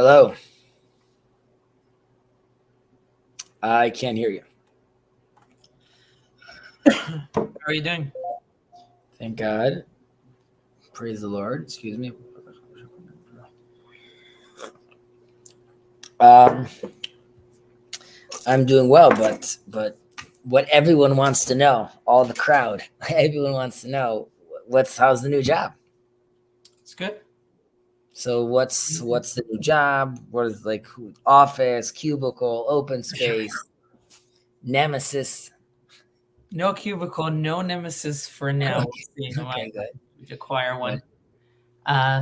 Hello. I can't hear you. How are you doing? Thank God. Praise the Lord. Excuse me. I'm doing well, but what everyone wants to know, all the crowd, everyone wants to know, how's the new job? It's good. So what's the new job? What is office, cubicle, open space, nemesis? No cubicle, no nemesis for now. We'll see. I Okay, might good. acquire one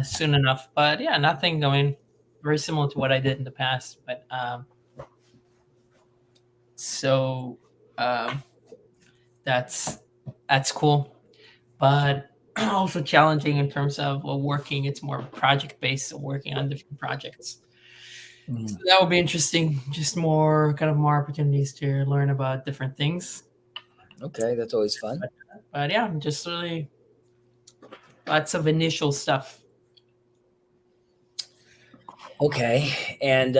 soon enough. But yeah, nothing going very similar to what I did in the past. But so that's cool. But also challenging in terms of working. It's more project based, so working on different projects. So that will be interesting. Just more more opportunities to learn about different things. Okay, that's always fun. But yeah, just really lots of initial stuff. Okay, and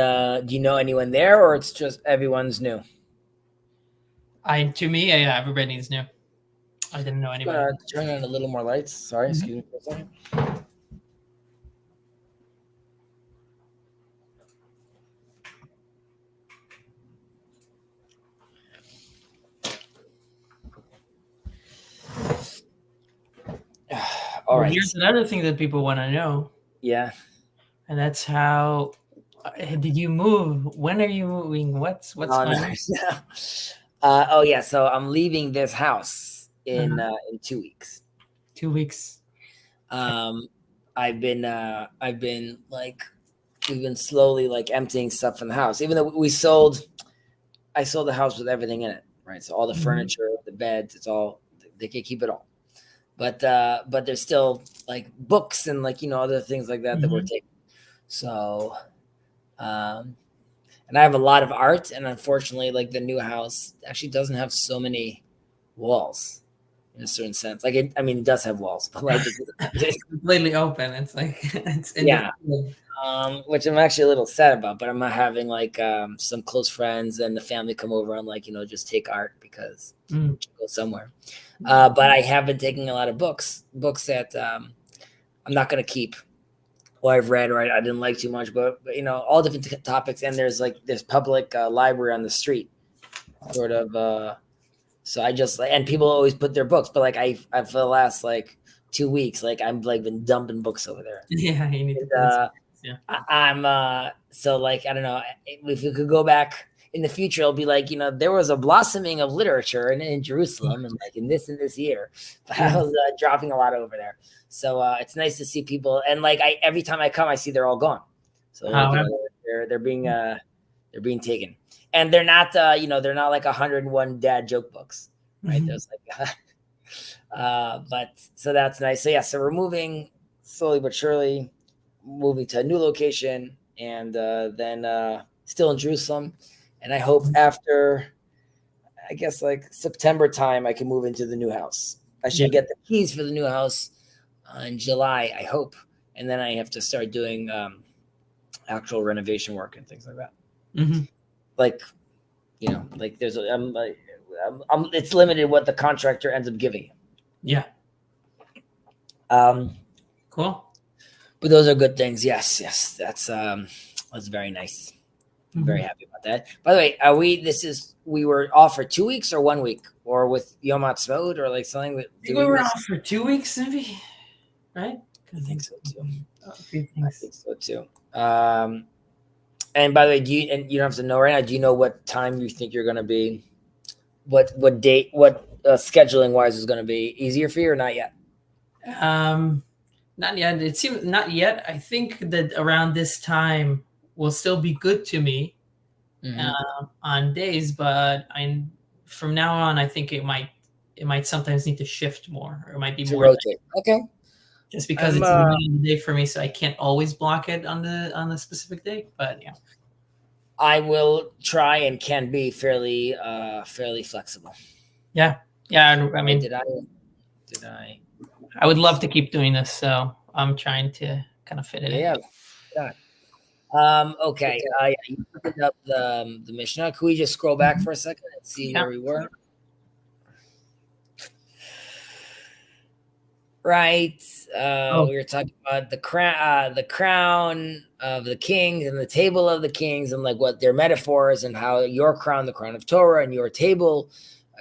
do you know anyone there, or it's just everyone's new? To me, yeah, everybody's new. I didn't know anybody. Turn on a little more lights. Sorry, excuse me for a second. All right. Here's another thing that people want to know. Yeah. And that's how did you move? When are you moving? What's going on? Oh yeah, so I'm leaving this house in 2 weeks. 2 weeks. I've been we've been slowly emptying stuff from the house. Even though I sold the house with everything in it, right? So all the furniture, the beds, it's all, they can keep it all. But there's still books and other things like that that we're taking. So and I have a lot of art, and unfortunately the new house actually doesn't have so many walls in a certain sense. It does have walls, but it's completely open. It's it's which I'm actually a little sad about, but I'm not having some close friends and the family come over and just take art because go somewhere. But I have been taking a lot of books that I'm not going to keep, or I've read, or I didn't like too much, but all different topics. And there's public library on the street, sort of. So I just and people always put their books, but I for the last 2 weeks, I'm been dumping books over there. Yeah, you need to. Yeah. I'm so I don't know if we could go back in the future. It'll be there was a blossoming of literature in Jerusalem, and in this year, but I was dropping a lot over there. So it's nice to see people, and every time I come, I see they're all gone. So they're being taken, and they're not they're not 101 dad joke books, right? There's but so that's nice. So yeah, so we're moving slowly but surely, moving to a new location, and then still in Jerusalem, and I hope after, I guess September time, I can move into the new house. I should get the keys for the new house in July, I hope, and then I have to start doing actual renovation work and things like that. There's it's limited what the contractor ends up giving you. Cool. But those are good things. Yes, that's very nice. I'm very happy about that. By the way, we were off for 2 weeks or 1 week, or with Yom Ha'atzmaut, or something. We were off for 2 weeks, maybe, right? I think so too. And by the way, you don't have to know right now. Do you know what time you think you're going to be? What date? What scheduling wise is going to be easier for you, or not yet? Not yet. It seems not yet. I think that around this time will still be good to me on days, but from now on, I think it might sometimes need to shift more, or it might be to more rotate. Okay. Just because it's in the middle of the day for me, so I can't always block it on the specific day. But yeah, I will try and can be fairly flexible. Yeah. I mean, did I? I would love to keep doing this, so I'm trying to kind of fit it in. Yeah. Okay. Yeah, you opened up the Mishnah. Can we just scroll back for a second and see Yeah. where we were? Right. We were talking about the crown of the kings and the table of the kings and like what their metaphors and how your crown, the crown of Torah, and your table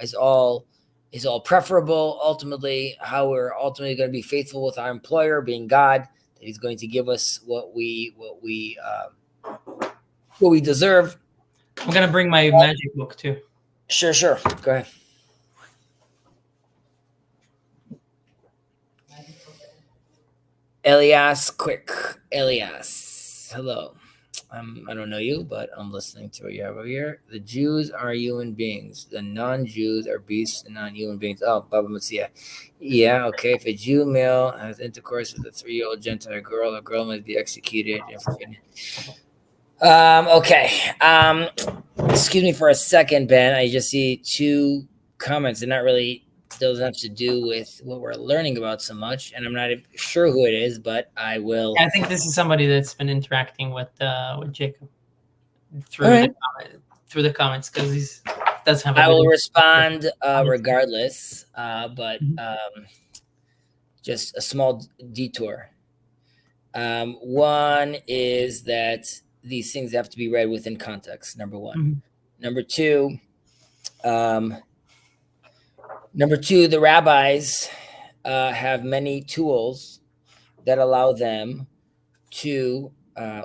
is all preferable. Ultimately, how we're ultimately going to be faithful with our employer, being God, that He's going to give us what we deserve. I'm gonna bring my magic book too. Sure. Go ahead. Elias, quick. Elias, hello. I don't know you, but I'm listening to what you have over here. The Jews are human beings. The non-Jews are beasts and non-human beings. Oh, Baba Messiah. Yeah, okay. If a Jew male has intercourse with a 3-year-old Gentile girl, the girl must be executed. Okay. Excuse me for a second, Ben. I just see two comments. They're not really doesn't have to do with what we're learning about so much, and I'm not sure who it is, but I will. I think this is somebody that's been interacting with Jacob through Right. through the comments because he's doesn't have. I will respond regardless, but just a small detour. One is that these things have to be read within context. Number one. Mm-hmm. Number two, the rabbis have many tools that allow them to, I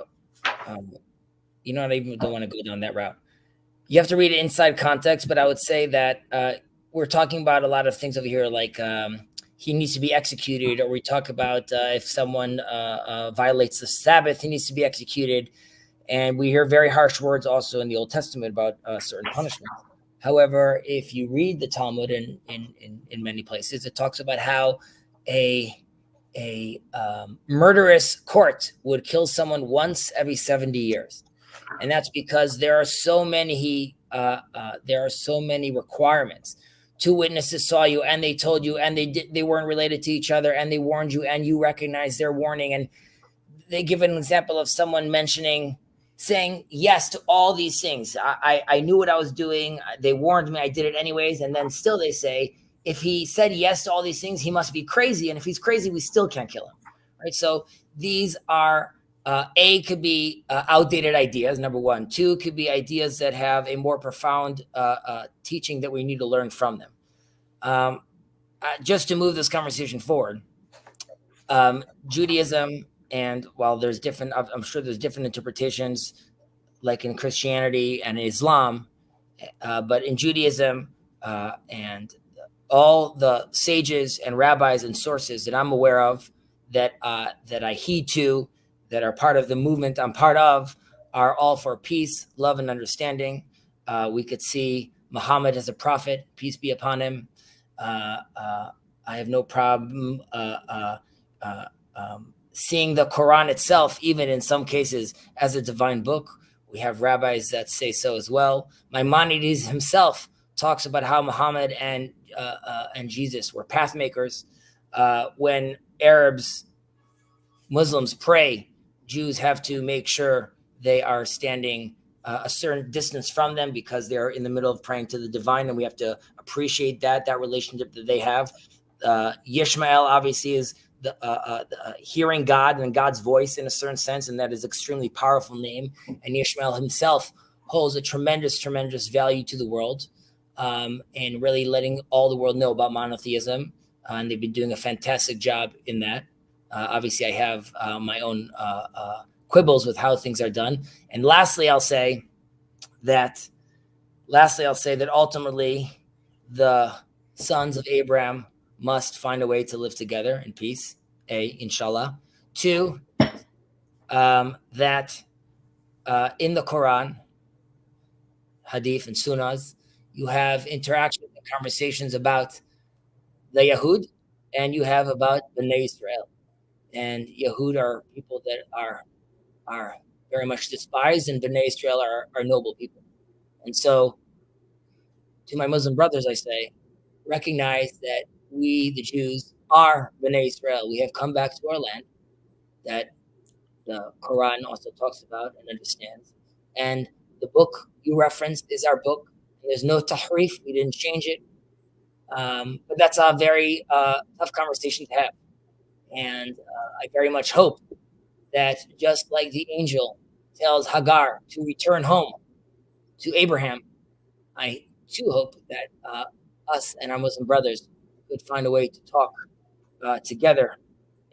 even don't want to go down that route. You have to read it inside context, but I would say that we're talking about a lot of things over here, like he needs to be executed, or we talk about if someone violates the Sabbath, he needs to be executed. And we hear very harsh words also in the Old Testament about certain punishments. However, if you read the Talmud in many places, it talks about how a murderous court would kill someone once every 70 years. And that's because there are so many requirements. 2 witnesses saw you and they told you and they weren't related to each other and they warned you and you recognized their warning. And they give an example of someone saying yes to all these things. I knew what I was doing. They warned me. I did it anyways. And then still they say, if he said yes to all these things, he must be crazy. And if he's crazy, we still can't kill him. Right. So these are, could be outdated ideas, number one. 2 could be ideas that have a more profound teaching that we need to learn from them. Just to move this conversation forward, Judaism, and while there's different, I'm sure there's different interpretations, like in Christianity and Islam, but in Judaism and all the sages and rabbis and sources that I'm aware of, that I heed to, that are part of the movement I'm part of, are all for peace, love, and understanding. We could see Muhammad as a prophet, peace be upon him. I have no problem seeing the Quran itself, even in some cases, as a divine book. We have rabbis that say so as well. Maimonides himself talks about how Muhammad and Jesus were path makers. When Muslims pray, Jews have to make sure they are standing a certain distance from them because they're in the middle of praying to the divine, and we have to appreciate that relationship that they have. Yishmael obviously is the hearing God and God's voice in a certain sense, and that is extremely powerful name. And Yishmael himself holds a tremendous value to the world, and really letting all the world know about monotheism. And they've been doing a fantastic job in that. Obviously, I have my own quibbles with how things are done. And lastly, I'll say that ultimately the sons of Abraham must find a way to live together in peace. Inshallah. 2, that in the Quran, Hadith, and Sunnahs, you have interactions and conversations about the Yahud, and you have about Bnei Israel. And Yahud are people that are very much despised, and Bnei Israel are noble people. And so, to my Muslim brothers, I say, recognize that we, the Jews, are Bnei Israel. We have come back to our land, that the Quran also talks about and understands. And the book you referenced is our book. There's no tahrif. We didn't change it. But that's a very tough conversation to have. And I very much hope that just like the angel tells Hagar to return home to Abraham, I too hope that us and our Muslim brothers could find a way to talk together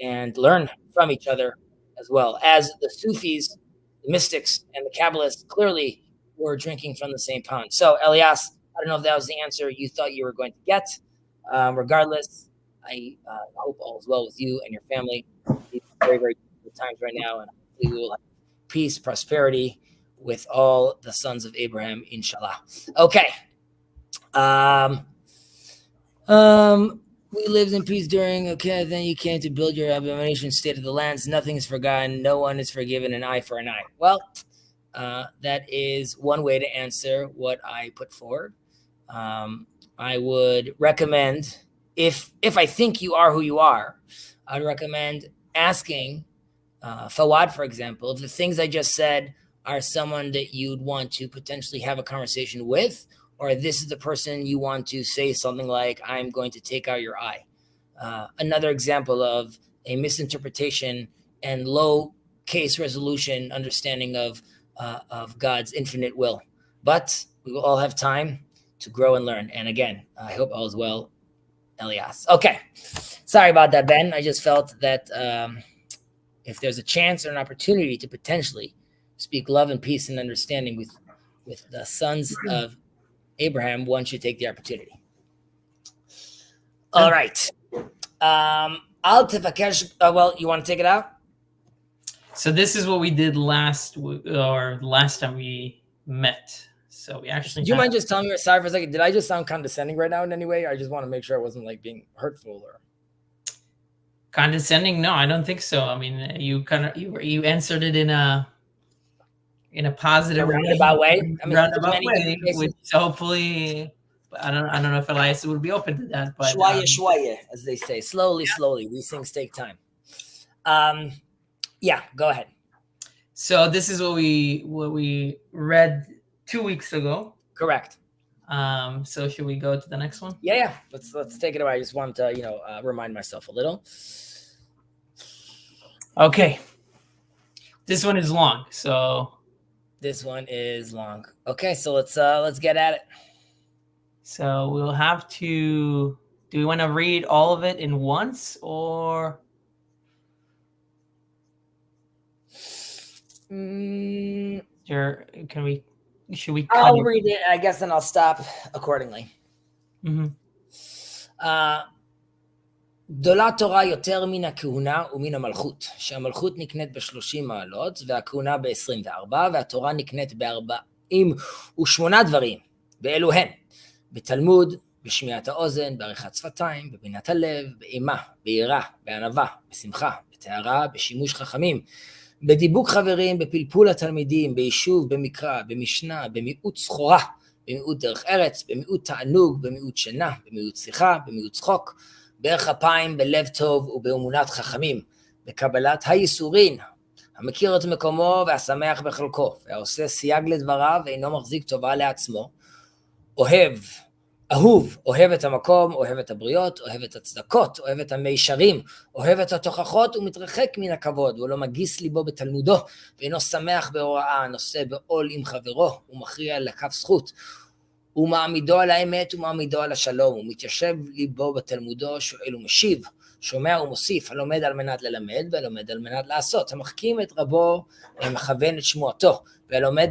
and learn from each other as well. As the Sufis, the mystics, and the Kabbalists clearly were drinking from the same pond. So, Elias, I don't know if that was the answer you thought you were going to get. Regardless, I hope all is well with you and your family. These very, very difficult times right now, and hopefully we will have peace, prosperity with all the sons of Abraham, inshallah. Okay. We lived in peace during, okay, then you came to build your abomination state of the lands. Nothing is forgotten. No one is forgiven, an eye for an eye. Well, that is one way to answer what I put forward. I would recommend, if I think you are who you are, I'd recommend asking Fawad, for example, if the things I just said are someone that you'd want to potentially have a conversation with, or this is the person you want to say something like, I'm going to take out your eye. Another example of a misinterpretation and low case resolution understanding of God's infinite will. But we will all have time to grow and learn. And again, I hope all is well, Elias. Okay. Sorry about that, Ben. I just felt that if there's a chance or an opportunity to potentially speak love and peace and understanding with the sons of Abraham, one should take the opportunity. All right. Al Tifakesh. Well, you want to take it out? So this is what we did last time we met. So we actually. Do you mind just telling me? Sorry for a second. Did I just sound condescending right now in any way? I just want to make sure I wasn't like being hurtful or condescending. No, I don't think so. I mean, you answered it in a positive, roundabout way. I mean, roundabout way, which hopefully, I don't know if Elias would be open to that. But shwaya, as they say, slowly. These things take time. Yeah, go ahead. So this is what we read 2 weeks ago. Correct. So should we go to the next one? Yeah. Let's take it away. I just want to remind myself a little. Okay. This one is long. So. This one is long. Okay, so let's get at it. So we'll have to. Do we want to read all of it in once, or? Can we? Should we? I'll read it, I guess, and I'll stop accordingly. גדולה תורה יותר מן הכהונה ומן המלכות, שהמלכות נקנית ב30 מעלות, והכהונה ב24, והתורה נקנית ב48 דברים, ואלו הן, בתלמוד, בשמיעת האוזן, בעריכת שפתיים, בבינת הלב, באימה, ביראה, בענווה, בשמחה, בטהרה, בשימוש חכמים, בדיבוק חברים, בפלפול התלמידים, ביישוב, במקרא, במשנה, במיעוט סחורה, במיעוט דרך ארץ, במיעוט תענוג, במיעוט שינה, במיעוט שיחה, במיעוט צחוק, בערך אפיים, בלב טוב ובאמונת חכמים, בקבלת הייסורין, המכיר את מקומו והשמח בחלקו, והעושה סייג לדבריו ואינו מחזיק טובה לעצמו, אוהב את המקום, אוהב את הבריות, אוהב את הצדקות, אוהב את המישרים, אוהב את התוכחות ומתרחק מן הכבוד, ולא מגיס ליבו בתלמודו, ואינו שמח בהוראה, נושא בעול עם חברו, ומכריע לכף זכות, ומעמידו על האמת ומעמידו על השלום, ומתיישב ליבו בתלמודו, שואל ומשיב, שומע ומוסיף, הלומד על מנת ללמד, והלומד על מנת לעשות, המחכים את רבו, ומכוון את שמועתו, והאומר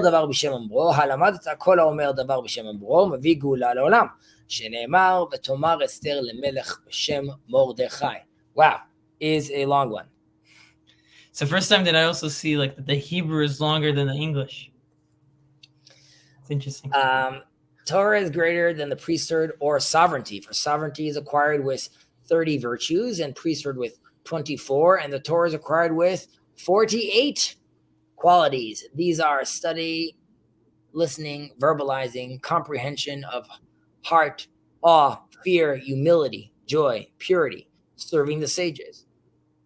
דבר בשם אמרו, הלמדת כל האומר דבר בשם אמרו, מביא גאולה לעולם, שנאמר, ותאמר אסתר למלך בשם מרדכי. Wow, is a long one. It's the first time that I also see like that the Hebrew is longer than the English. It's interesting. Torah is greater than the priesthood or sovereignty, for sovereignty is acquired with 30 virtues and priesthood with 24, and the Torah is acquired with 48 qualities. These are study, listening, verbalizing, comprehension of heart, awe, fear, humility, joy, purity, serving the sages.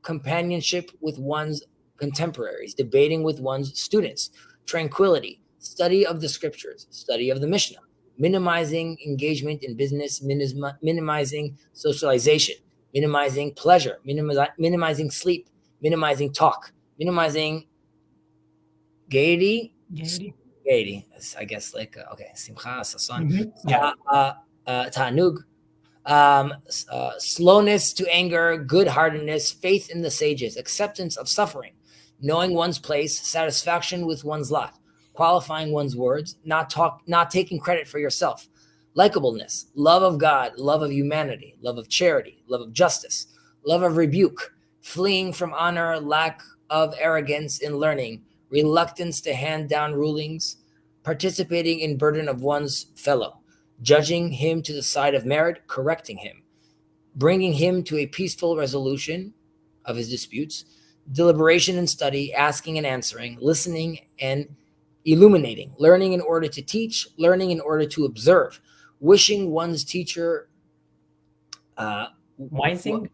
companionship with one's contemporaries, debating with one's students, tranquility, study of the scriptures, study of the Mishnah, minimizing engagement in business, minimizing socialization, minimizing pleasure, minimizing sleep, minimizing talk, minimizing gaiety. I guess simcha, sasan, ta'anug, slowness to anger, good-heartedness, faith in the sages, acceptance of suffering, knowing one's place, satisfaction with one's lot, qualifying one's words, not taking credit for yourself, likableness, love of God, love of humanity, love of charity, love of justice, love of rebuke, fleeing from honor, lack of arrogance in learning, reluctance to hand down rulings, participating in burden of one's fellow, judging him to the side of merit, correcting him, bringing him to a peaceful resolution of his disputes, deliberation and study, asking and answering, listening and illuminating, learning in order to teach, learning in order to observe, wishing one's teacher, wising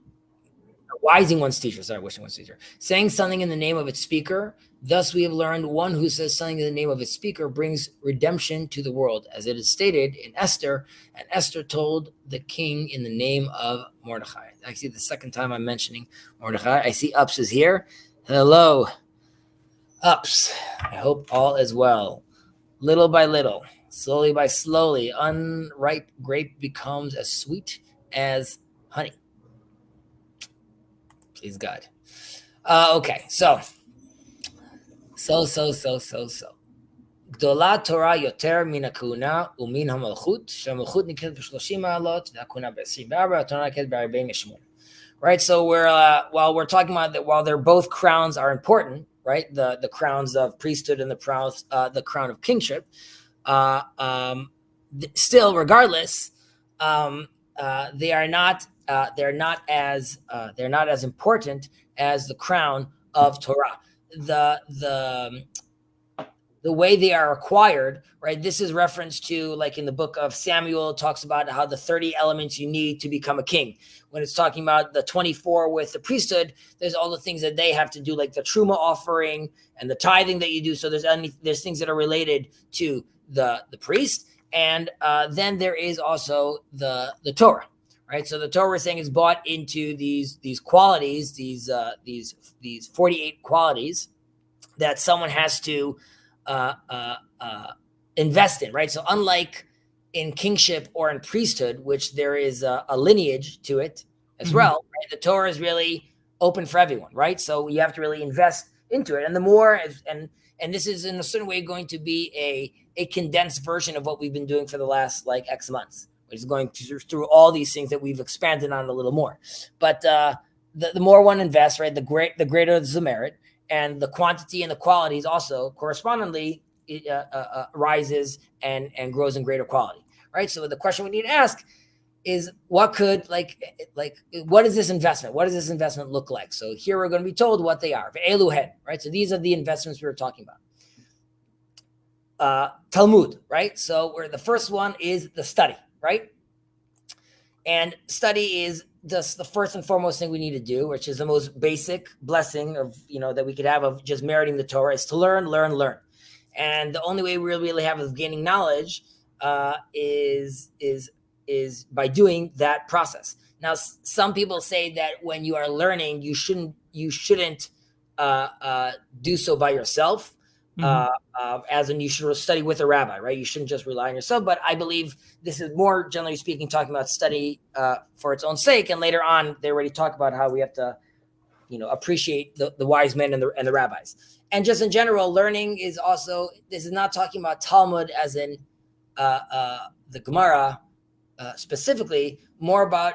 one's teacher, saying something in the name of its speaker. Thus we have learned one who says something in the name of its speaker brings redemption to the world, as it is stated in Esther, and Esther told the king in the name of Mordechai. Actually, the second time I'm mentioning Mordechai. I see Ups is here. Hello, Ups. I hope all is well. Little by little, slowly by slowly, unripe grape becomes as sweet as honey. Please God. Okay, so. גדולה תורה יותר מן הכהונה ומן המלכות, שהמלכות נקראת ב-30 מעלות, והכהונה ב-24, התורה נקראת ב-48. Right, so while we're talking about that, while they're both crowns are important, right, the crowns of priesthood and the crown of kingship, still, regardless, they're not as important as the crown of Torah. The way they are acquired, right? This is reference to, like in the book of Samuel, it talks about how the 30 elements you need to become a king. When it's talking about the 24 with the priesthood, there's all the things that they have to do, like the truma offering and the tithing that you do. So there's things that are related to the priest, and then there is also the Torah, right? So the Torah is saying is bought into these qualities, these 48 qualities that someone has to invest in, right? So unlike in kingship or in priesthood, which there is a lineage to it as well, right? The Torah is really open for everyone, right? So you have to really invest into it. And the more, and this is in a certain way going to be a condensed version of what we've been doing for the last like X months, which is going through all these things that we've expanded on a little more. But the more one invests, right, the greater the merit, and the quantity and the qualities also correspondingly rises and grows in greater quality, right? So the question we need to ask is, what could what is this investment? What does this investment look like? So here we're going to be told what they are. Eluhen, right? So these are the investments we were talking about. Talmud, right? So where the first one is the study, right? And study is just the first and foremost thing we need to do, which is the most basic blessing of, that we could have of just meriting the Torah, is to learn. And the only way we really have of gaining knowledge is by doing that process. Now, some people say that when you are learning, you shouldn't do so by yourself. As in you should study with a rabbi, right? You shouldn't just rely on yourself. But I believe this is more generally speaking talking about study for its own sake. And later on, they already talk about how we have to, appreciate the wise men and the rabbis. And just in general, learning is also, this is not talking about Talmud as in the Gemara specifically, more about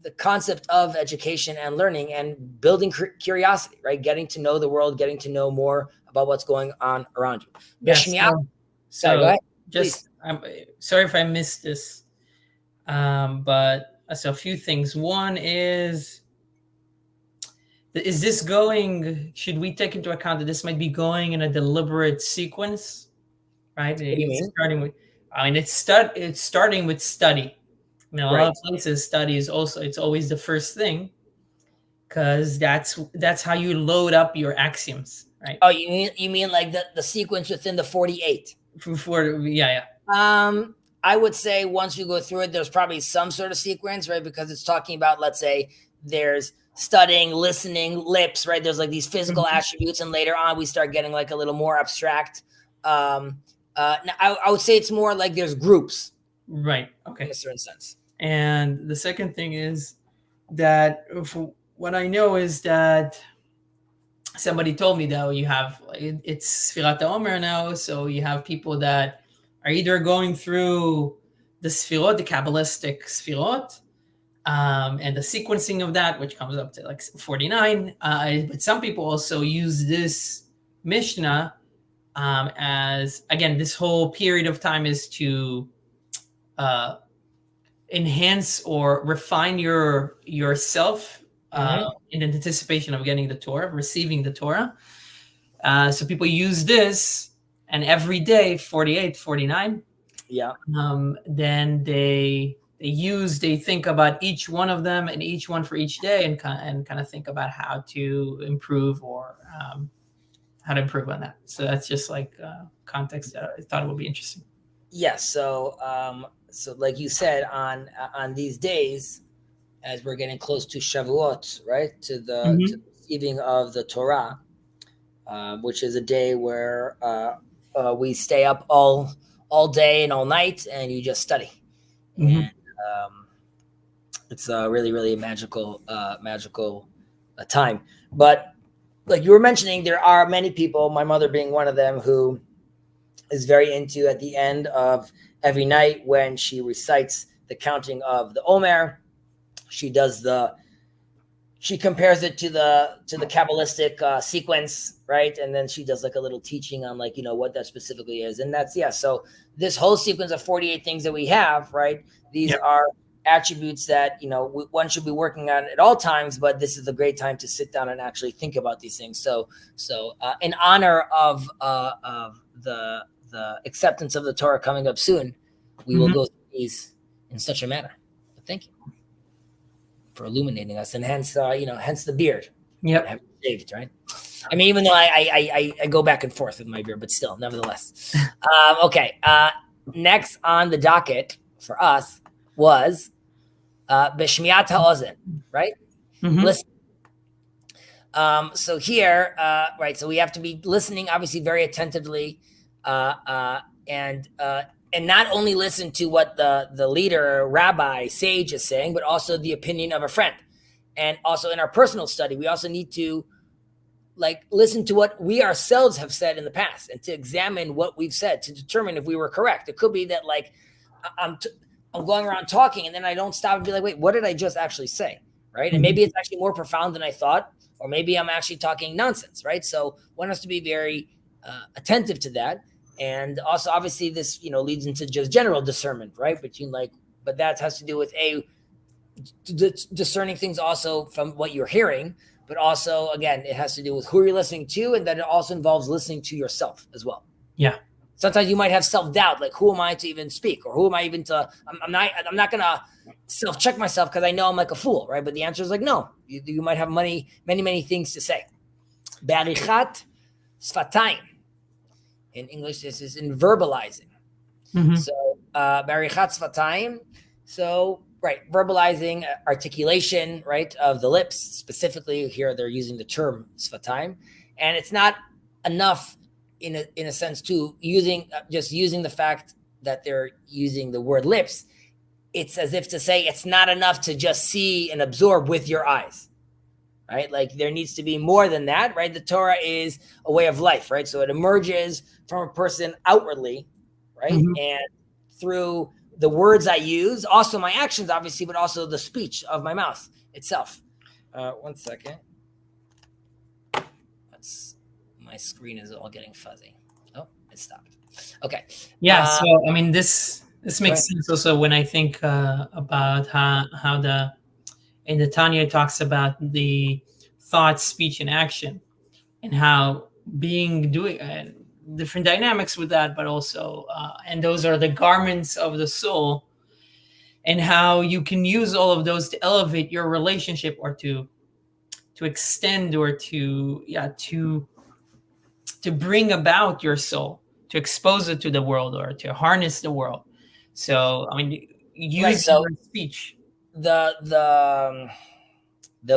the concept of education and learning and building curiosity, right? Getting to know the world, getting to know more about what's going on around you. Yes. Sorry, go ahead. I'm sorry if I missed this, but so a few things. One is this going? Should we take into account that this might be going in a deliberate sequence, right? What do you mean? Starting with, it's starting with study. A lot of places study is also, it's always the first thing, because that's how you load up your axioms, right? Oh, you mean like the sequence within the 48? Yeah. I would say once you go through it, there's probably some sort of sequence, right? Because it's talking about, let's say, there's studying, listening, lips, right? There's like these physical attributes, and later on we start getting like a little more abstract. I would say it's more like there's groups, right? Okay, in a certain sense. And the second thing is that what I know is that somebody told me that you have it's Sfirat HaOmer now, so you have people that are either going through the Sfirot, the Kabbalistic Sfirot, and the sequencing of that, which comes up to like 49. But some people also use this Mishnah as, again, this whole period of time is to enhance or refine yourself in anticipation of getting the Torah, receiving the Torah. So people use this, and every day, 48, 49, then they think about each one of them and each one for each day, and kind of think about how to improve or how to improve on that. So that's just like context that I thought it would be interesting. Yes. So like you said, on these days, as we're getting close to Shavuot, right, to the receiving of the Torah, which is a day where we stay up all day and all night, and you just study. And it's a really, really magical time. But like you were mentioning, there are many people, my mother being one of them, who is very into, at the end of every night when she recites the counting of the Omer, she compares it to the Kabbalistic sequence, right? And then she does like a little teaching on like, what that specifically is. And that's, so this whole sequence of 48 things that we have, right? These are attributes that, one should be working on at all times, but this is a great time to sit down and actually think about these things. So in honor of the acceptance of the Torah coming up soon, we will go through these in such a manner. But thank you for illuminating us, and hence the beard. Yep. I haven't shaved, right? I mean, even though I go back and forth with my beard, but still, nevertheless. Okay. Next on the docket for us was B'Shmiat HaOzen, right? Listen. So here, right, so we have to be listening, obviously, very attentively, and not only listen to what the leader, rabbi, sage is saying, but also the opinion of a friend. And also in our personal study, we also need to listen to what we ourselves have said in the past, and to examine what we've said to determine if we were correct. It could be that I'm going around talking, and then I don't stop and be like, wait, what did I just actually say? Right. And maybe it's actually more profound than I thought, or maybe I'm actually talking nonsense. Right. So one has to be very attentive to that. And also, obviously, this, leads into just general discernment, right? But that has to do with discerning things also from what you're hearing, but also, again, it has to do with who you're listening to, and that it also involves listening to yourself as well. Yeah. Sometimes you might have self-doubt, like, who am I to even speak, or who am I even to? I'm not gonna self-check myself because I know I'm like a fool, right? But the answer is like, no, you might have many things to say. Barichat sfatayim. In English, this is in verbalizing. So, barichat sfatayim. So, right, verbalizing, articulation, right, of the lips. Specifically, here they're using the term sfatayim, and it's not enough in a sense to using the fact that they're using the word lips. It's as if to say it's not enough to just see and absorb with your eyes. Right? Like there needs to be more than that, right? The Torah is a way of life, right? So it emerges from a person outwardly, right? And through the words I use, also my actions, obviously, but also the speech of my mouth itself. 1 second. My screen is all getting fuzzy. Oh, it stopped. Okay. Yeah. So, I mean, this makes sense also when I think about how in the Tanya, it talks about the thought, speech, and action, and how doing different dynamics with that, but also, and those are the garments of the soul, and how you can use all of those to elevate your relationship or to extend or to bring about your soul, to expose it to the world or to harness the world. So I mean, use your speech. The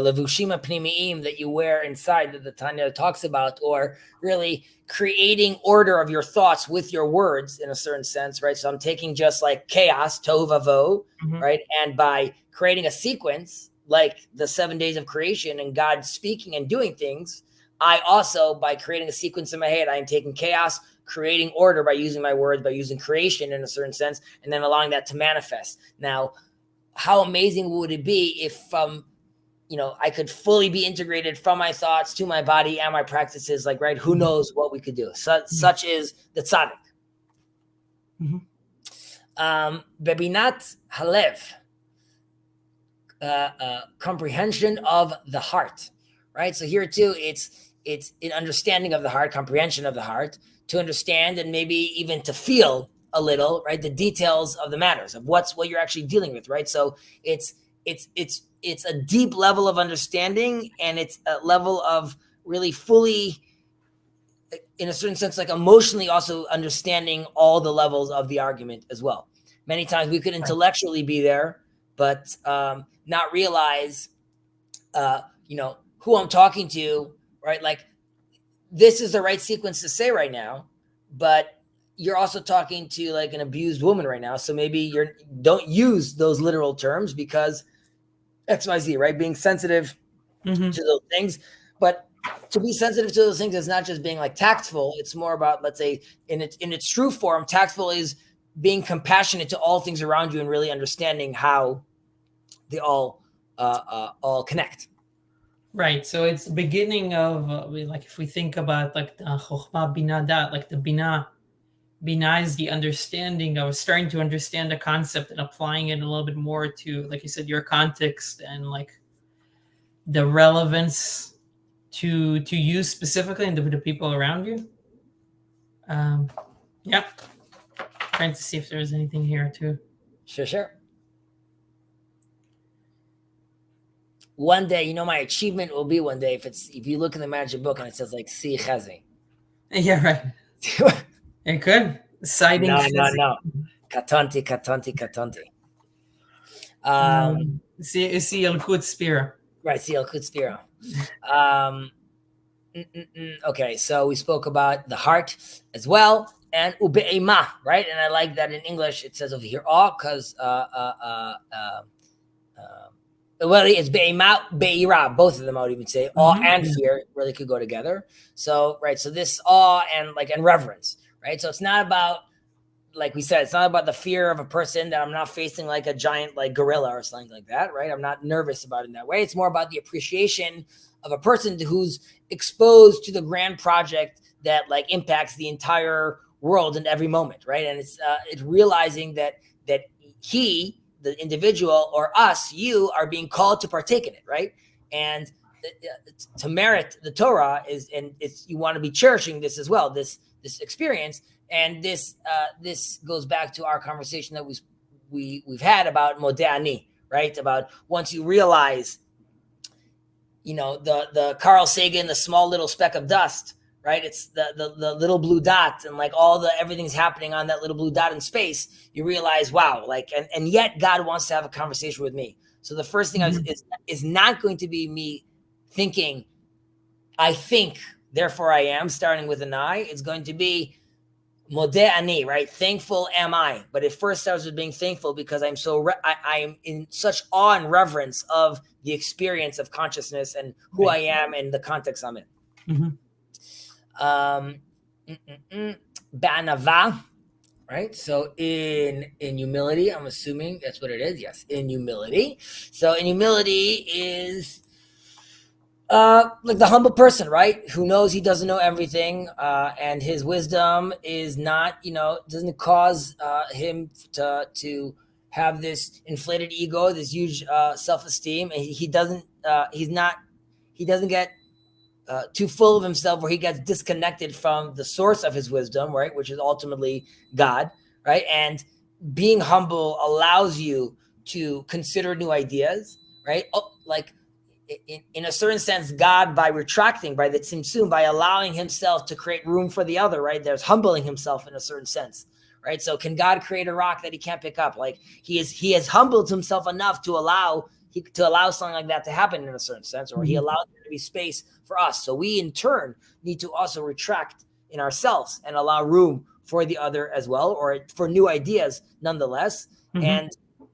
levushim pnimiim that you wear inside that the Tanya talks about, or really creating order of your thoughts with your words in a certain sense, right? So I'm taking just like chaos, tohu vavohu, right? And by creating a sequence like the 7 days of creation and God speaking and doing things, I also, by creating a sequence in my head, I am taking chaos, creating order by using my words, by using creation in a certain sense, and then allowing that to manifest. Now, how amazing would it be if I could fully be integrated from my thoughts to my body and my practices, like, right? Who knows what we could do? Such is the tzaddik. Bebinat halev, comprehension of the heart, right? So here too, it's an understanding of the heart, comprehension of the heart, to understand and maybe even to feel a little, right? The details of the matters of what you're actually dealing with, right? So it's a deep level of understanding, and it's a level of really fully, in a certain sense, like emotionally also understanding all the levels of the argument as well. Many times we could intellectually be there, but not realize, who I'm talking to, right? Like, this is the right sequence to say right now, but you're also talking to like an abused woman right now. So maybe don't use those literal terms because XYZ, right? Being sensitive to those things. But to be sensitive to those things is not just being like tactful. It's more about, let's say, in its true form, tactful is being compassionate to all things around you and really understanding how they all connect. Right. So it's the beginning of like, if we think about like the chokhmah bina dat, like the bina is the understanding of starting to understand the concept and applying it a little bit more to, like you said, your context and like the relevance to you specifically and the people around you. Yeah. Trying to see if there's anything here too. Sure. One day, my achievement will be one day if you look in the magic book and it says like si Chezi. Yeah, right. It could. Citing no. Katanti. See Yalkut Spira. Right, see Yalkut Spira. Okay, so we spoke about the heart as well, and ube'ema, right? And I like that in English it says over here awe, because well, it's be'ema, be'ira, both of them I would even say. Awe and fear really could go together. So, right, so this awe and reverence, right? So it's not about, like we said, it's not about the fear of a person that I'm not facing like a giant like gorilla or something like that, right? I'm not nervous about it in that way. It's more about the appreciation of a person who's exposed to the grand project that like impacts the entire world in every moment, right? And it's realizing that he, the individual, or us, you, are being called to partake in it, right? And to merit the Torah is, and it's, you want to be cherishing this as well, this experience. And this goes back to our conversation that we've had about Modeh Ani, right? About once you realize, the Carl Sagan, the small little speck of dust, right? It's the little blue dot, and like everything's happening on that little blue dot in space. You realize, wow, like, and yet God wants to have a conversation with me. So the first thing is not going to be me thinking, I think, therefore I am, starting with an I. It's going to be Modeh Ani, right? Thankful am I. But it first starts with being thankful because I'm I'm in such awe and reverence of the experience of consciousness and who I am and the context I'm in. Ba'anava, right? So in humility, I'm assuming that's what it is. Yes, in humility. So in humility is like the humble person, right? Who knows he doesn't know everything, and his wisdom is not, doesn't cause him to have this inflated ego, this huge self-esteem. And he doesn't get too full of himself where he gets disconnected from the source of his wisdom, right? Which is ultimately God, right? And being humble allows you to consider new ideas, right? in a certain sense, God, by retracting, by the tzimtzum, by allowing himself to create room for the other, right? There's humbling himself in a certain sense, right? So can God create a rock that he can't pick up? Like he has humbled himself enough to allow something like that to happen in a certain sense, or he allowed there to be space for us. So we in turn need to also retract in ourselves and allow room for the other as well, or for new ideas nonetheless. And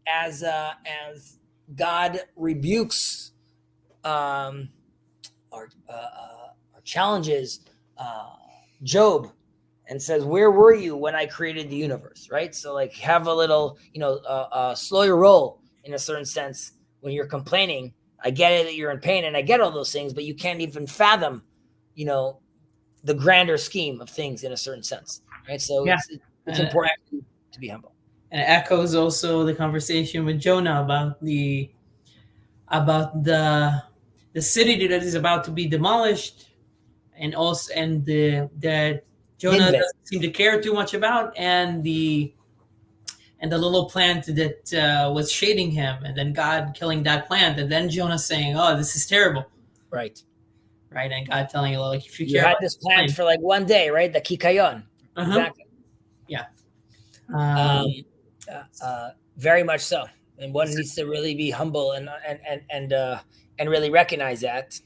as God rebukes or challenges Job and says, "Where were you when I created the universe?" Right? So like have a little, slow your roll in a certain sense when you're complaining. I get it that you're in pain and I get all those things, but you can't even fathom, the grander scheme of things in a certain sense. Right? So it's important to be humble. And it echoes also the conversation with Jonah about the city that is about to be demolished, and also that Jonah doesn't seem to care too much about, and the little plant that was shading him, and then God killing that plant, and then Jonah saying, "Oh, this is terrible." Right. And God telling you, like, if you care had about this plant for like one day, right? The kikayon. Exactly. Yeah. Very much so. And one needs to really be humble and really recognize that.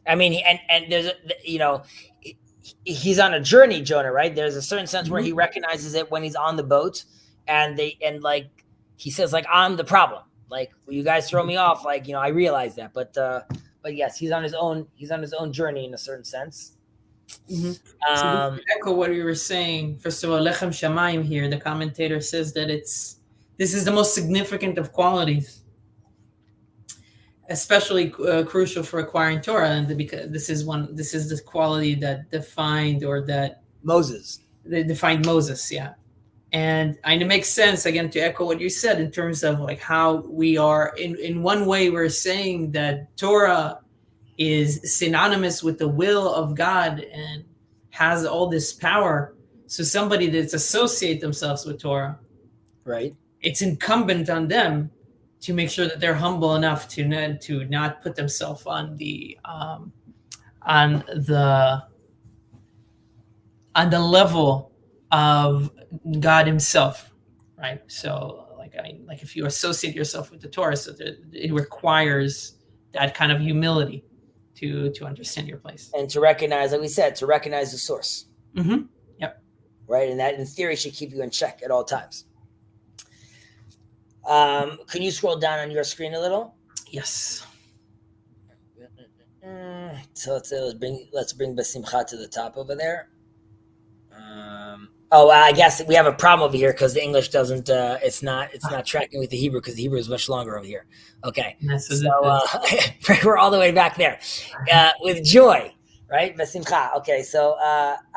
I mean, and there's he's on a journey, Jonah, right? There's a certain sense where he recognizes it when he's on the boat, and he says, like, I'm the problem. Like, you guys throw me off. Like, I realize that, but yes, he's on his own journey in a certain sense. So to echo what you were saying, first of all, Lechem Shamayim here, the commentator says that this is the most significant of qualities, especially crucial for acquiring Torah, and because this is the quality that defined Moses, yeah. And it makes sense, again, to echo what you said in terms of like how we are in one way we're saying that Torah is synonymous with the will of God and has all this power. So somebody that's associate themselves with Torah, right? It's incumbent on them to make sure that they're humble enough to not put themselves on the level of God himself, right? So like if you associate yourself with the Torah, so that it requires that kind of humility to understand your place and to recognize, like we said, to recognize the source. Yep. Right, and that in theory should keep you in check at all times. Can you scroll down on your screen a little? Yes. So let's bring Basimcha to the top over there. I guess we have a problem over here because the English doesn't. It's not tracking with the Hebrew because the Hebrew is much longer over here. Okay, so we're all the way back there with joy, right? Basimcha. Okay, so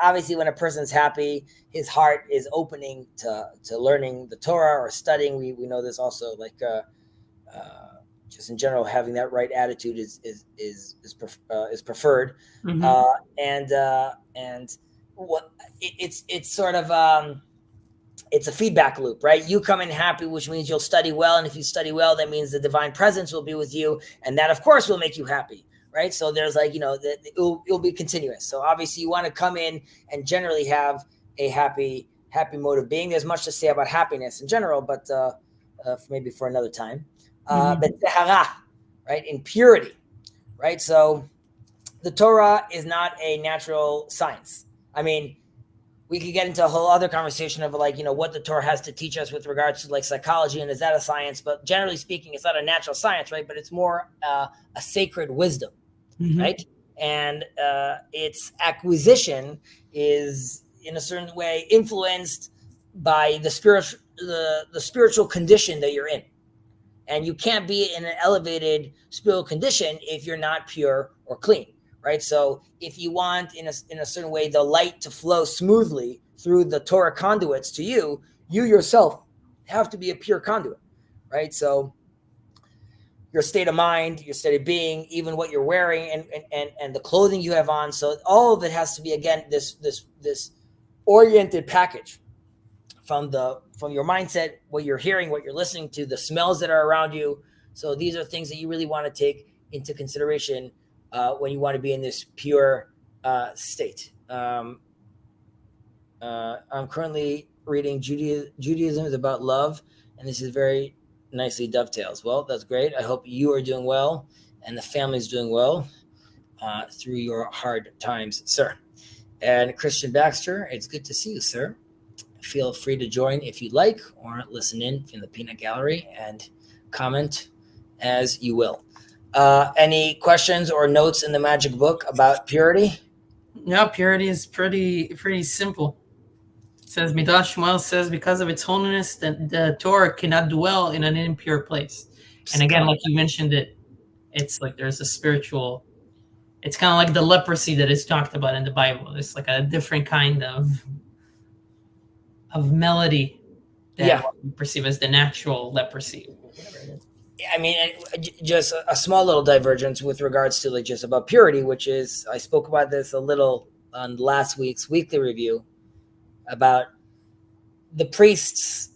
obviously, when a person's happy, his heart is opening to learning the Torah or studying. We know this also, like just in general, having that right attitude is preferred, and what it's sort of it's a feedback loop, right? You come in happy, which means you'll study well, and if you study well, that means the divine presence will be with you, and that of course will make you happy, right? So there's it'll be continuous. So obviously you want to come in and generally have a happy mode of being. There's much to say about happiness in general, but maybe for another time. But tehara, right, in purity, right? So the Torah is not a natural science. I mean, we could get into a whole other conversation of what the Torah has to teach us with regards to like psychology, and is that a science? But generally speaking, it's not a natural science, right? But it's more a sacred wisdom, right? And its acquisition is in a certain way influenced by the spiritual condition that you're in. And you can't be in an elevated spiritual condition if you're not pure or clean. Right. So if you want in a certain way the light to flow smoothly through the Torah conduits to you, you yourself have to be a pure conduit. Right. So your state of mind, your state of being, even what you're wearing and the clothing you have on. So all of it has to be, again, this oriented package from your mindset, what you're hearing, what you're listening to, the smells that are around you. So these are things that you really want to take into consideration when you want to be in this pure state. I'm currently reading Judaism is about love, and this is very nicely dovetails. Well, that's great. I hope you are doing well and the family is doing well through your hard times, sir. And Christian Baxter, it's good to see you, sir. Feel free to join if you'd like, or listen in the peanut gallery and comment as you will. Any questions or notes in the magic book about purity? No, purity is pretty simple. It says Midrash Shmuel says because of its holiness, the Torah cannot dwell in an impure place. And again, like you mentioned it's like there's a spiritual. It's kind of like the leprosy that is talked about in the Bible. It's like a different kind of melody that we perceive as the natural leprosy. I mean, just a small little divergence with regards to like just about purity, which is, I spoke about this a little on last week's weekly review about the priests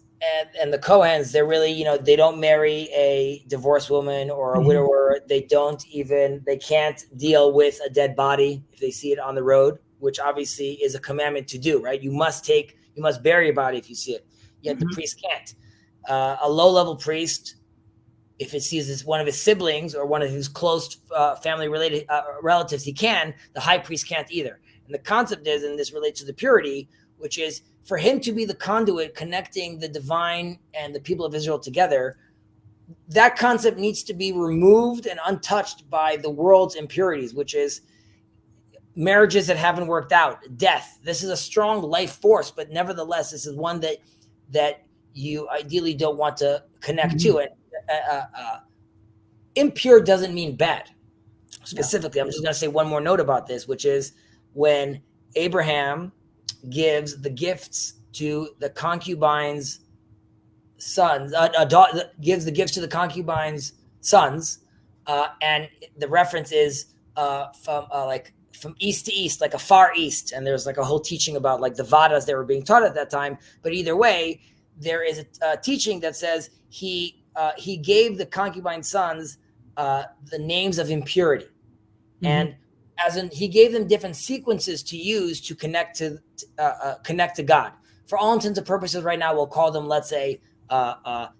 and the Kohens. They're really, they don't marry a divorced woman or a widower. They can't deal with a dead body if they see it on the road, which obviously is a commandment to do, right? You must bury a body if you see it. Yet the priest can't. A low-level priest, if it sees one of his siblings or one of his close family-related relatives, he can. The high priest can't either. And the concept is, and this relates to the purity, which is for him to be the conduit connecting the divine and the people of Israel together, that concept needs to be removed and untouched by the world's impurities, which is marriages that haven't worked out, death. This is a strong life force, but nevertheless, this is one that you ideally don't want to connect to. And impure doesn't mean bad. Specifically, I'm just going to say one more note about this, which is when Abraham gives the gifts to the concubine's sons, gives the gifts to the concubine's sons, and the reference is from east to east, like a far east, and there's like a whole teaching about like the Vadas that were being taught at that time. But either way, there is a teaching that says he gave the concubine sons the names of impurity, and as in he gave them different sequences to use to connect to God. For all intents and purposes, right now we'll call them, let's say,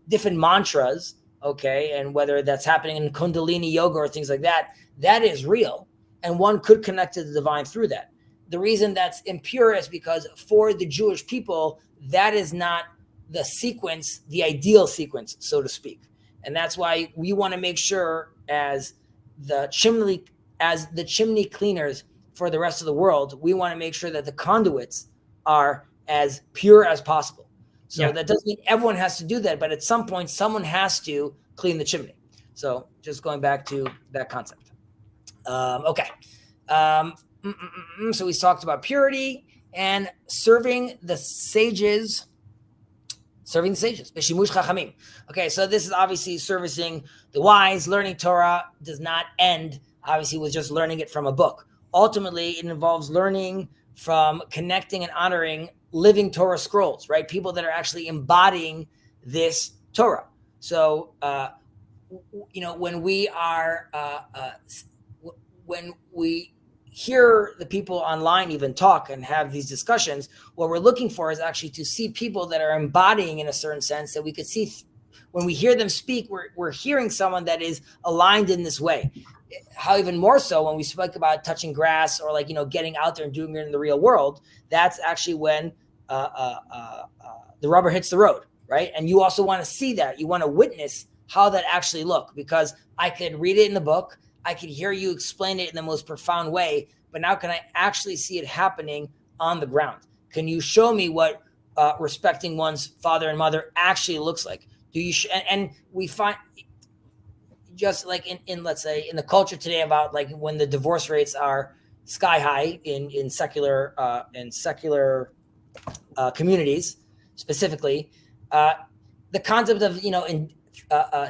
different mantras. Okay, and whether that's happening in Kundalini yoga or things like that, that is real, and one could connect to the divine through that. The reason that's impure is because for the Jewish people, that is not the sequence, the ideal sequence, so to speak. And that's why we want to make sure as the chimney cleaners for the rest of the world, we want to make sure that the conduits are as pure as possible. So that doesn't mean everyone has to do that, but at some point, someone has to clean the chimney. So just going back to that concept. Okay. So we talked about purity and serving the sages. Beshimush chachamim. Okay, so this is obviously servicing the wise. Learning Torah does not end, obviously, with just learning it from a book. Ultimately, it involves learning from connecting and honoring living Torah scrolls, right? People that are actually embodying this Torah. So, when we are, when we hear the people online even talk and have these discussions, what we're looking for is actually to see people that are embodying in a certain sense that we could see when we hear them speak, we're hearing someone that is aligned in this way. How even more so when we speak about touching grass or getting out there and doing it in the real world, that's actually when the rubber hits the road, right? And you also want to see that. You want to witness how that actually look, because I could read it in the book, I could hear you explain it in the most profound way, but now can I actually see it happening on the ground? Can you show me what respecting one's father and mother actually looks like? Do you? And we find just like in let's say in the culture today about like when the divorce rates are sky high in secular communities specifically, the concept of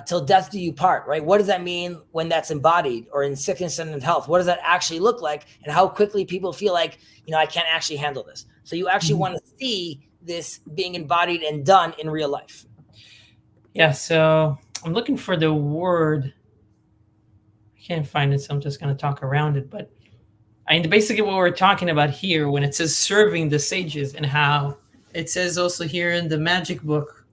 till death do you part, right? What does that mean when that's embodied, or in sickness and in health? What does that actually look like, and how quickly people feel like, I can't actually handle this? So you actually want to see this being embodied and done in real life. Yeah. So I'm looking for the word I can't find it, so I'm just going to talk around it. But I mean, basically what we're talking about here, when it says serving the sages, and how it says also here in the magic book,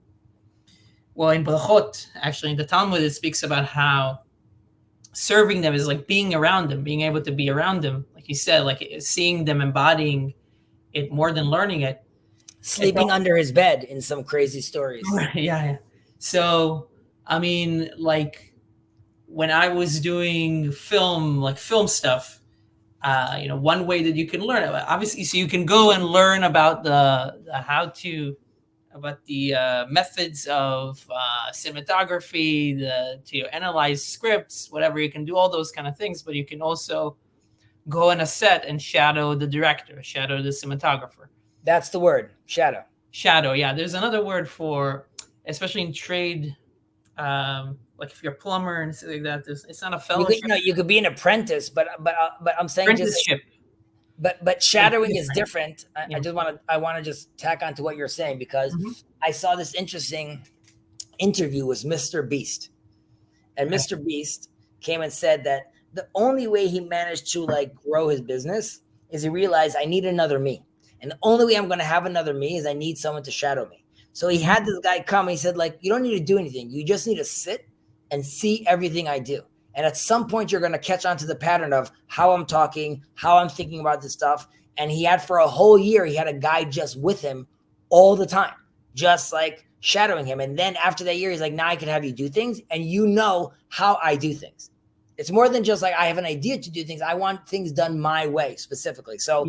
well, in Brachot, actually in the Talmud, it speaks about how serving them is like being around them, being able to be around them. Like you said, like seeing them, embodying it more than learning it. Sleeping under his bed in some crazy stories. Yeah. So, I mean, like when I was doing film stuff, one way that you can learn, obviously, so you can go and learn about about the methods of cinematography, to analyze scripts, whatever. You can do all those kind of things, but you can also go in a set and shadow the director, shadow the cinematographer. That's the word, shadow. Shadow, yeah. There's another word for, especially in trade, like if you're a plumber and stuff like that. It's not a fellowship. You could be an apprentice, but I'm saying apprenticeship. But shadowing is different. I want to just tack on to what you're saying, because I saw this interesting interview with Mr. Beast, and Mr. Beast came and said that the only way he managed to like grow his business is he realized, I need another me, and the only way I'm going to have another me is I need someone to shadow me. So he had this guy come and he said, like, you don't need to do anything. You just need to sit and see everything I do. And at some point, you're going to catch on to the pattern of how I'm talking, how I'm thinking about this stuff. And he had, for a whole year, he had a guy just with him all the time, just like shadowing him. And then after that year, he's like, now I can have you do things, and you know how I do things. It's more than just like, I have an idea to do things. I want things done my way specifically. So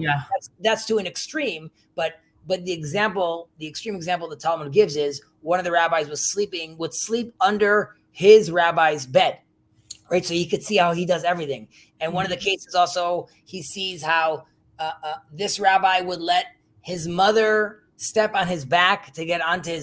that's to an extreme, but the extreme example the Talmud gives is one of the rabbis would sleep under his rabbi's bed, right? So he could see how he does everything. And one of the cases also, he sees how this rabbi would let his mother step on his back to get onto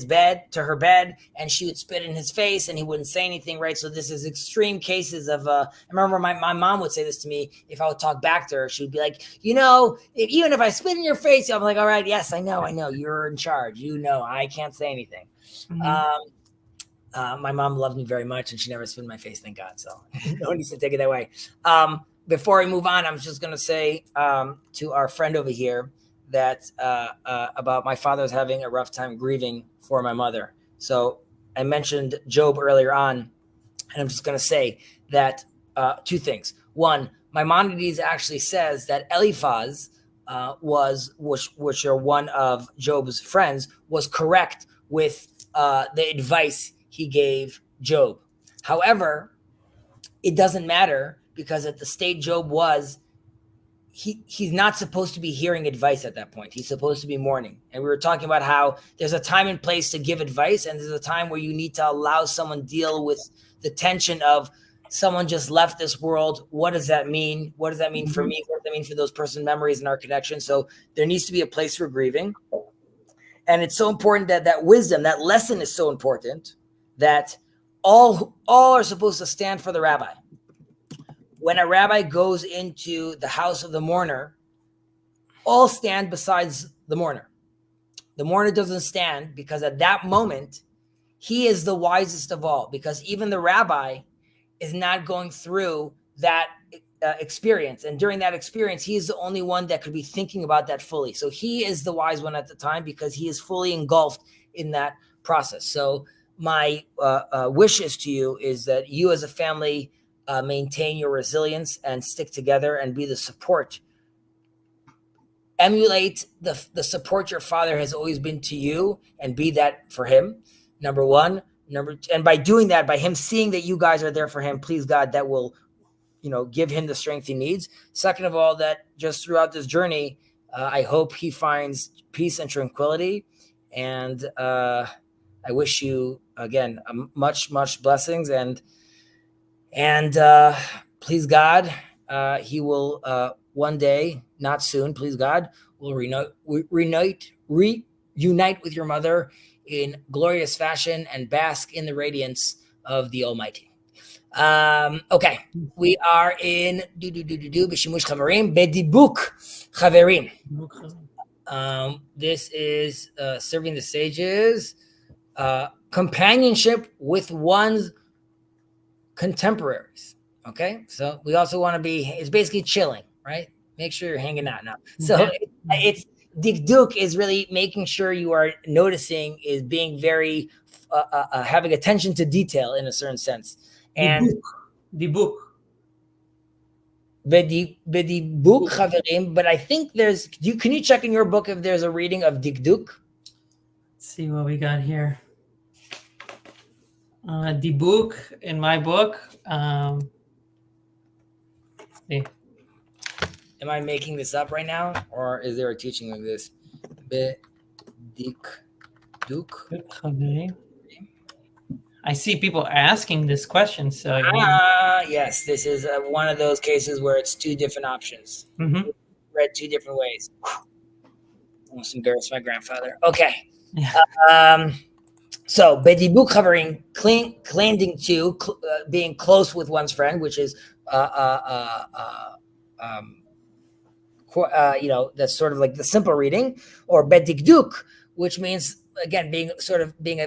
her bed, and she would spit in his face and he wouldn't say anything, right? So this is extreme cases of, I remember my mom would say this to me. If I would talk back to her, she would be like, even if I spit in your face, I'm like, all right, yes, I know, you're in charge. I can't say anything. My mom loved me very much, and she never spit in my face, thank God. So no one needs to take it that way. Before we move on, I'm just going to say to our friend over here that about my father's having a rough time grieving for my mother. So I mentioned Job earlier on, and I'm just going to say that two things. One, Maimonides actually says that Eliphaz which are one of Job's friends, was correct with the advice he gave Job. However, it doesn't matter, because at the state Job was, he's not supposed to be hearing advice at that point. He's supposed to be mourning. And we were talking about how there's a time and place to give advice, and there's a time where you need to allow someone deal with the tension of someone just left this world. What does that mean? What does that mean for me? What does that mean for those personal memories and our connection? So there needs to be a place for grieving. And it's so important that wisdom, that lesson is so important, that all are supposed to stand for the rabbi. When a rabbi goes into the house of the mourner, all stand besides the mourner. The mourner doesn't stand, because at that moment, he is the wisest of all, because even the rabbi is not going through that experience. And during that experience, he is the only one that could be thinking about that fully. So he is the wise one at the time, because he is fully engulfed in that process. So my wishes to you is that you as a family maintain your resilience and stick together and be the support. Emulate the support your father has always been to you, and be that for him, number one. And by doing that, by him seeing that you guys are there for him, please God, that will, give him the strength he needs. Second of all, that just throughout this journey, I hope he finds peace and tranquility. And I wish you, again, much, much blessings. And please God, he will one day, not soon, please God, will reunite with your mother in glorious fashion and bask in the radiance of the Almighty. Okay, we are in B'Shimush Chaverim, Bedibuk Chaverim. This is serving the sages, companionship with one's contemporaries. Okay, so we also want to it's basically chilling, right? Make sure you're hanging out now. So it's didactic is really making sure you are noticing, is being very having attention to detail in a certain sense. And the book. B'dibuk chaverim, but I think can you check in your book if there's a reading of didactic? Let's see what we got here. The book in my book. Let's see. Am I making this up right now, or is there a teaching of this? B'dikduk. I see people asking this question. So yes, this is one of those cases where it's two different options. Read two different ways. Almost embarrassed my grandfather. Okay. Yeah. So bedibuk covering clinging to, being close with one's friend, which is that's sort of like the simple reading, or bedikduk, which means again being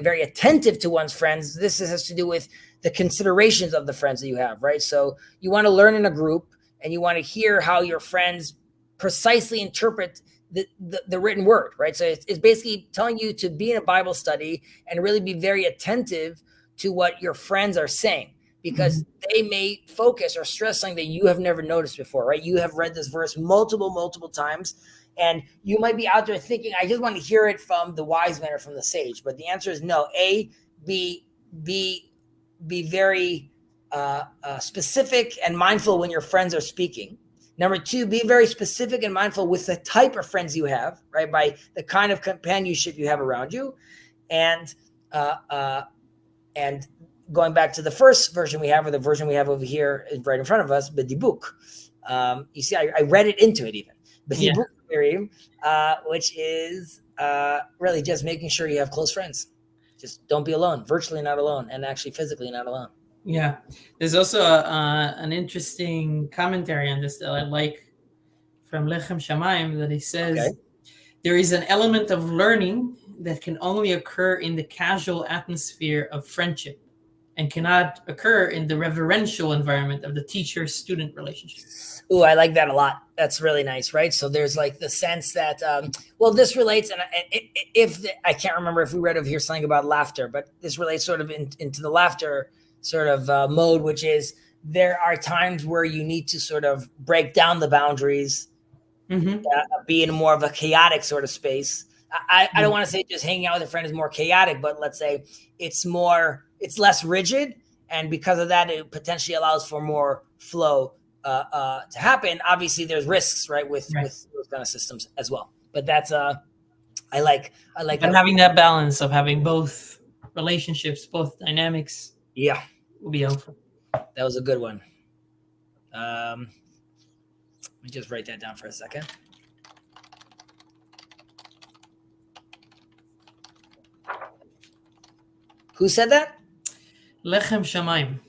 very attentive to one's friends. This has to do with the considerations of the friends that you have, right? So you want to learn in a group, and you want to hear how your friends precisely interpret the written word, right? So it's basically telling you to be in a Bible study and really be very attentive to what your friends are saying, because they may focus or stress something that you have never noticed before, right? You have read this verse multiple times, and you might be out there thinking, I just want to hear it from the wise man or from the sage. But the answer is no. Be very specific and mindful when your friends are speaking. Number two, be very specific and mindful with the type of friends you have, right? By the kind of companionship you have around you. And going back to the first version we have, or the version we have over here right in front of us, bedibuk. You see, I read it into it even. Bedibuk, which is really just making sure you have close friends. Just don't be alone, virtually not alone, and actually physically not alone. Yeah, there's also an interesting commentary on this that I like from Lechem Shamayim, that he says there is an element of learning that can only occur in the casual atmosphere of friendship and cannot occur in the reverential environment of the teacher-student relationship. Ooh, I like that a lot. That's really nice, right? So there's like the sense that, this relates, and I can't remember if we read over here something about laughter, but this relates sort of into the laughter sort of mode, which is there are times where you need to sort of break down the boundaries, be in more of a chaotic sort of space. I don't want to say just hanging out with a friend is more chaotic, but let's say it's less rigid. And because of that, it potentially allows for more flow to happen. Obviously there's risks, right? With those kind of systems as well. But that's, I like and having that balance of having both relationships, both dynamics. Yeah. Will be helpful. That was a good one. Let me just write that down for a second. Who said that? Lechem Shamayim.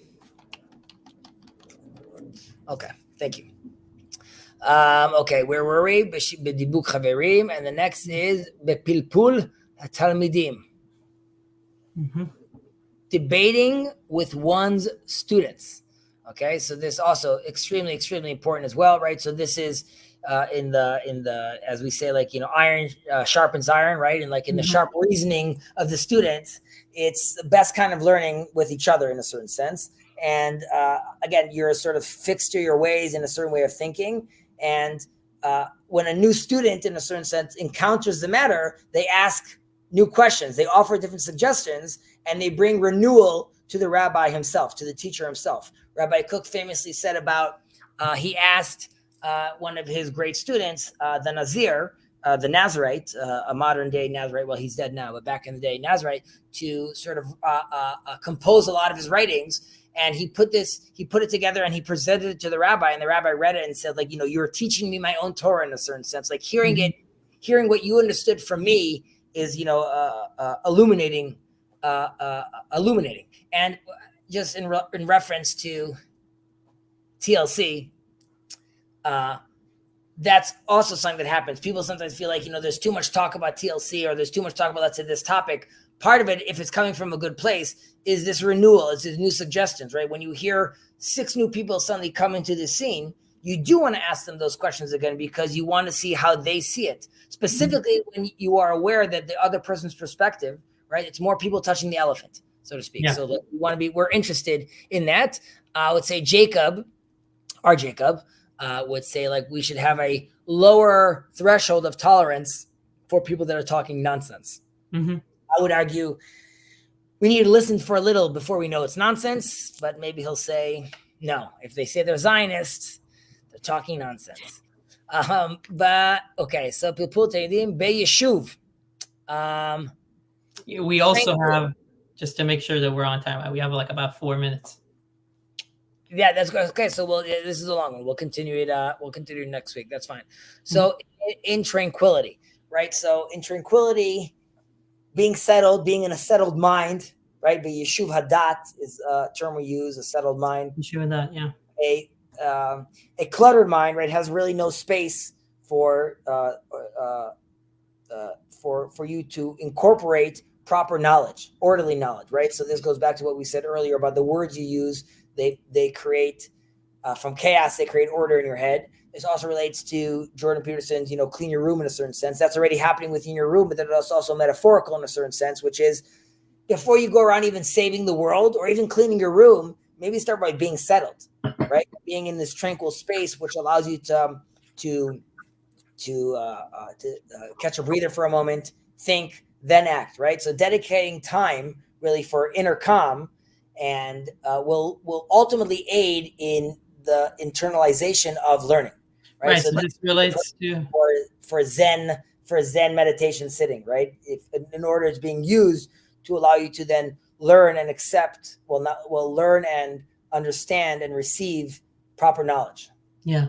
Okay, thank you. Okay, where were we? B'dibuk chaverim, and the next is bepilpul hatalmidim. Debating with one's students. Okay, so this also extremely important as well, right? So this is in the as we say, like, iron sharpens iron, right? And like in the sharp reasoning of the students, it's the best kind of learning with each other in a certain sense. And again, you're sort of fixed to your ways in a certain way of thinking. And when a new student, in a certain sense, encounters the matter, they ask new questions, they offer different suggestions, and they bring renewal to the rabbi himself, to the teacher himself. Rabbi Kook famously said about, he asked one of his great students, the Nazir, the Nazarite, a modern day Nazarite, well, he's dead now, but back in the day, Nazarite, to sort of compose a lot of his writings. And he put it together and he presented it to the rabbi, and the rabbi read it and said, like, you're teaching me my own Torah in a certain sense, like hearing what you understood from me is, illuminating. And just in reference to TLC, that's also something that happens. People sometimes feel like, there's too much talk about TLC, or there's too much talk about, let's say, this topic. Part of it, if it's coming from a good place, is this renewal, is these new suggestions, right? When you hear 6 new people suddenly come into the scene, you do want to ask them those questions again, because you want to see how they see it. Specifically, when you are aware that the other person's perspective, right? It's more people touching the elephant, so to speak. Yeah. So we're interested in that. I would say Jacob would say, like, we should have a lower threshold of tolerance for people that are talking nonsense. Mm-hmm. I would argue we need to listen for a little before we know it's nonsense, but maybe he'll say, no, if they say they're Zionists, they're talking nonsense. But okay, so people Tedim Beyeshuv. We also have, just to make sure that we're on time, we have like about 4 minutes. Yeah, that's good. Okay, so this is a long one. We'll continue it. We'll continue next week. That's fine. So in tranquility, right? So in tranquility, being settled, being in a settled mind, right? But Yeshuv Hadat is a term we use, a settled mind. Yeshuv Hadat, yeah. A cluttered mind, right, has really no space for you to incorporate proper knowledge, orderly knowledge, right? So this goes back to what we said earlier about the words you use. They create from chaos, they create order in your head. This also relates to Jordan Peterson's, clean your room in a certain sense. That's already happening within your room, but then it's also metaphorical in a certain sense, which is before you go around even saving the world or even cleaning your room, maybe start by being settled, right? Being in this tranquil space, which allows you to catch a breather for a moment, think, then act, right? So dedicating time really for inner calm and will ultimately aid in the internalization of learning, right? So this relates to for Zen meditation sitting, right? If in order it's being used to allow you to then learn and accept, learn and understand and receive proper knowledge. Yeah,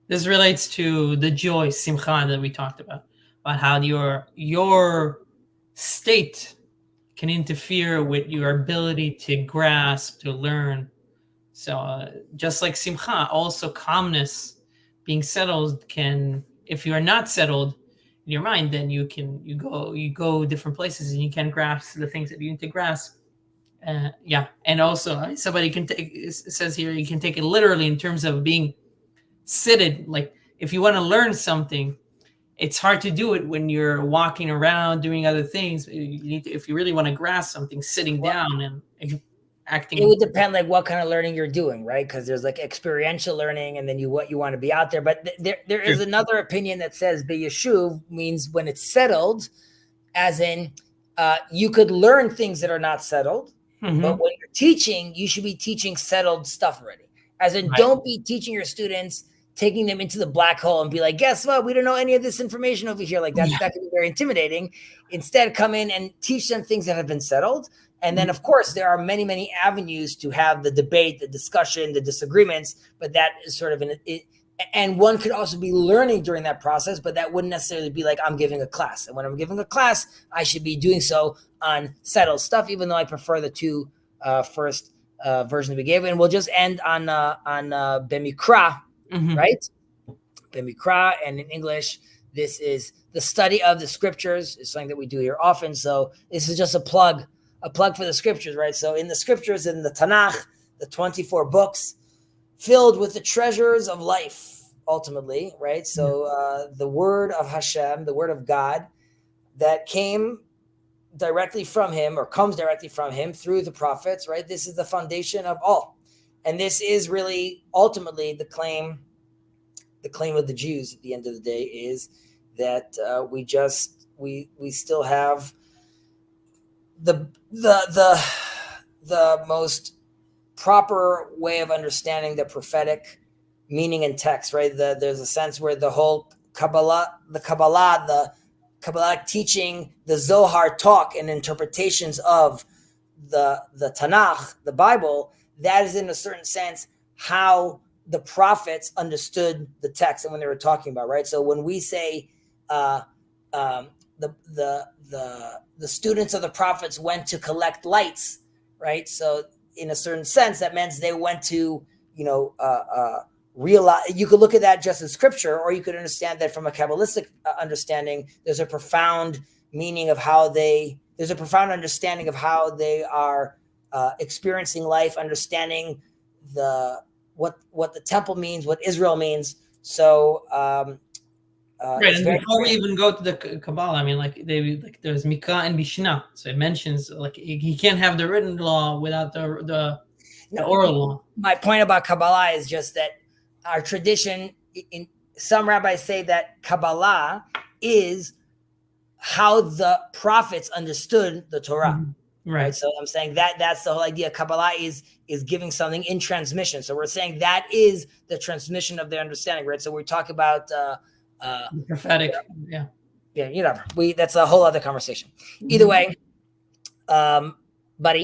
this relates to the joy, simcha, that we talked about how your state can interfere with your ability to grasp, to learn. So just like simcha, also calmness, being settled can, if you are not settled in your mind, then you go different places and you can grasp the things that you need to grasp. And also somebody says here, you can take it literally in terms of being seated. Like if you want to learn something, it's hard to do it when you're walking around doing other things. You need to, if you really want to grasp something, sitting down and acting. It would depend like what kind of learning you're doing, right? Because there's like experiential learning and then what you want to be out there. But there is another opinion that says B'yeshuv means when it's settled, as in you could learn things that are not settled. Mm-hmm. But when you're teaching, you should be teaching settled stuff already. As in, don't be teaching your students, taking them into the black hole and be like, guess what? We don't know any of this information over here. Like that can be very intimidating. Instead, come in and teach them things that have been settled. And then, of course, there are many, many avenues to have the debate, the discussion, the disagreements. But that is sort of and one could also be learning during that process, but that wouldn't necessarily be like I'm giving a class. And when I'm giving a class, I should be doing so on settled stuff, even though I prefer the two first versions we gave. And we'll just end on Bemikra, right? Bemikra, and in English, this is the study of the scriptures. It's something that we do here often. So this is just a plug for the scriptures, right? So in the scriptures, in the Tanakh, the 24 books, filled with the treasures of life, ultimately, right? So the word of Hashem, the word of God, that came directly from him or comes directly from him through the prophets, right? This is the foundation of all. And this is really ultimately the claim of the Jews at the end of the day is that we still have the most proper way of understanding the prophetic meaning in text, right? There's a sense where the whole the Kabbalah teaching, the Zohar talk and interpretations of the Tanakh, the Bible, that is in a certain sense how the prophets understood the text and when they were talking about, right? So when we say the students of the prophets went to collect lights, right? So in a certain sense, that means they went to, realize, you could look at that just as scripture, or you could understand that from a Kabbalistic understanding. There's a profound meaning of how there's a profound understanding of how they are experiencing life, understanding what the temple means, what Israel means. So right, and before we even go to the Kabbalah, I mean, like there's Mikra and Mishnah, so it mentions like he can't have the written law without the oral law. My point about Kabbalah is just that our tradition, in some rabbis say that Kabbalah is how the prophets understood the Torah. Mm-hmm. Right. So I'm saying that's the whole idea. Kabbalah is giving something in transmission. So we're saying that is the transmission of their understanding, right? So we talk about prophetic, that's a whole other conversation. Either way, buddy.